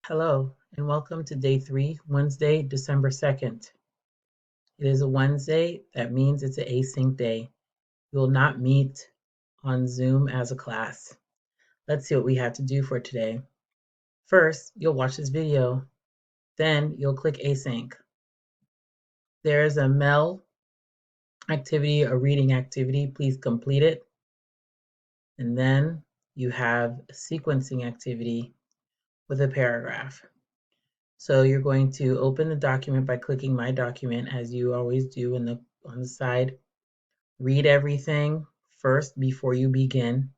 Hello, and welcome to day 3, Wednesday, December 2nd. It is a Wednesday. That means it's an async day. We will not meet on Zoom as a class. Let's see what we have to do for today. First, you'll watch this video. Then you'll click async. There is a MEL activity, a reading activity. Please complete it. And then you have a sequencing activity with a paragraph. So you're going to open the document by clicking My Document, as you always do on the side. Read everything first before you begin.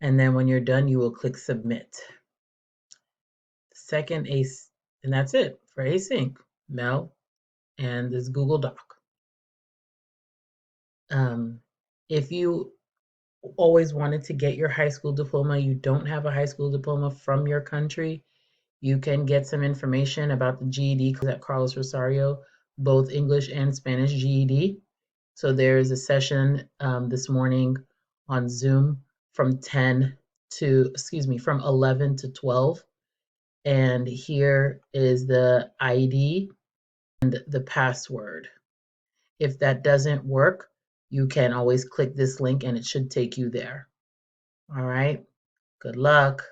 And then when you're done, you will click Submit. Second, and that's it for Async, Mel, and this Google Doc. If you always wanted to get your high school diploma, you don't have a high school diploma from your country, you can get some information about the GED at Carlos Rosario, both English and Spanish GED. So there is a session this morning on Zoom from 11 to 12. And here is the ID and the password. If that doesn't work, you can always click this link and it should take you there. All right, good luck.